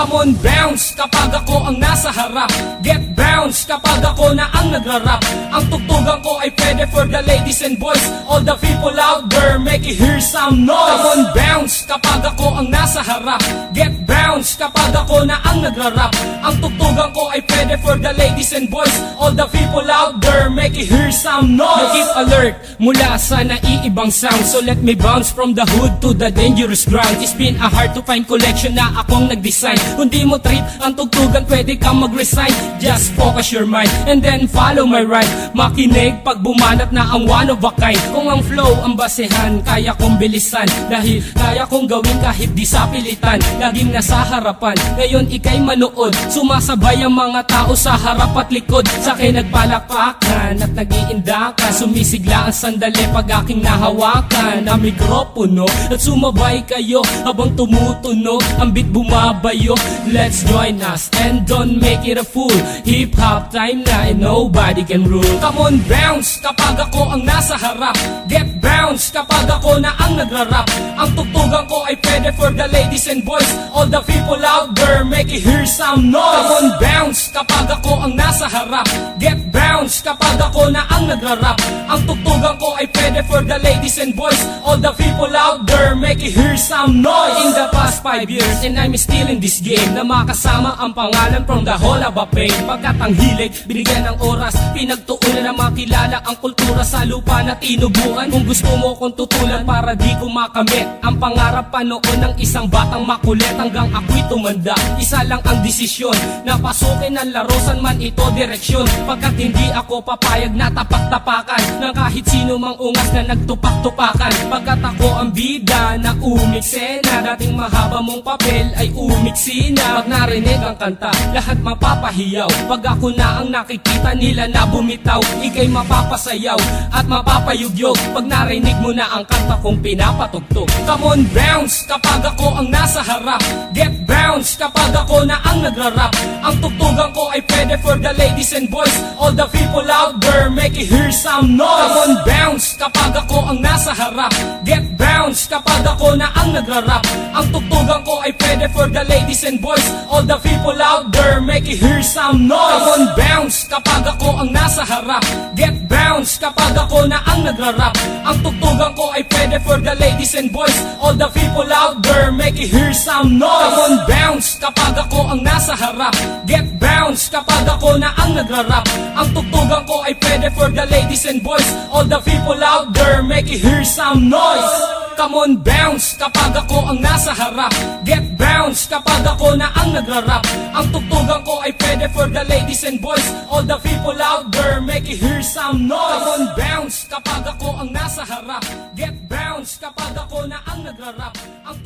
Come on, bounce kapag ako ang nasa harap. Get bounce kapag ako na ang nagrarap. Ang tugtugan ko ay pwede for the ladies and boys. All the people out there, make it hear some noise. Come on, bounce kapag ako ang nasa harap. Get bounce kapag ako na ang nagrarap. Ang tugtugan ko ay pwede for the ladies and boys. All the people out there, make it hear some noise. Keep alert mula sa naiibang sound. So let me bounce from the hood to the dangerous ground. It's been a hard to find collection na akong nag-design. Kung di mo trip ang tugtugan, pwede kang mag-resign. Just focus your mind and then follow my rhyme. Makinig pag bumanat na ang one of a kind. Kung ang flow ang basehan, kaya kong bilisan. Dahil kaya kong gawin kahit di sa pilitan. Laging nasa harapan, ngayon ikay manood. Sumasabay ang mga tao sa harap at likod. Sa akin nagpalakpakan at nag-iindakan. Sumisigla ang sandali pag aking nahawakan na mikropono. At sumabay kayo habang tumutunog ang beat bumabayo. Let's join us and don't make it a fool. Hip-hop time na and nobody can rule. Come on, bounce kapag ako ang nasa harap. Get bounce kapag ako na ang nagrarap. Ang tugtugan ko ay pwede for the ladies and boys. All the people out there, make it hear some noise. Come on, bounce kapag ako ang nasa harap. Get bounce kapag ako na ang nagrarap. Ang tugtugan ko ay pwede for the ladies and boys. All the people out there, make it hear some noise. In the past 5 years and I'm still in this game, na makasama ang pangalan from the whole of a pain. Pagkat ang hilig, binigyan ng oras, pinagtuunan na makilala ang kultura sa lupa na tinubuan. Kung gusto mo kong tutulan para di ko makamit ang pangarap pa noon ng isang batang makulit. Hanggang ako'y tumanda, isa lang ang desisyon, na pasukin ang larusan man ito direksyon. Pagkat hindi ako papayag na tapak-tapakan ng kahit sino mang ungas na nagtupak-tupakan. Pagkat ako ang bida na umiksena, dating mahaba mong papel ay umiksi na. Pag narinig ang kanta, lahat mapapahiyaw. Pag ako na ang nakikita nila na bumitaw, ikay mapapasayaw at mapapayugyog. Pag narinig mo na ang kanta kong pinapatugtog. Come on, bounce kapag ako ang nasa harap. Get bounce kapag ako na ang nagrarap. Ang tugtugan ko ay pwede for the ladies and boys. All the people out there, make it hear some noise. Come on, bounce kapag ako ang nasa harap. Get bounce kapag ako na ang nagrarap. Ang tugtugan ko ay pwede for the ladies and boys. All the people out there, make it hear some noise. Come on, bounce kapag ako ang nasa harap. Get bounce kapag ako na ang nagrarap. Ang tugtugan ko ay pwede for the ladies and boys. All the people out there, make it hear some noise. Come on, bounce kapag ako ang nasa harap. Get bounce kapag ako na ang nagrarap. Ang tugtugan ko ay pwede for the ladies and boys. All the people out there, make it hear some noise. Come on, bounce kapag ako ang nasa harap. Get bounce kapag ako na ang nagrarap. Ang tugtugan ko ay pwede for the ladies and boys. All the people out there, make it hear some noise. Come on, bounce kapag ako ang nasa harap. Get bounce kapag ako na ang nagrarap. Ang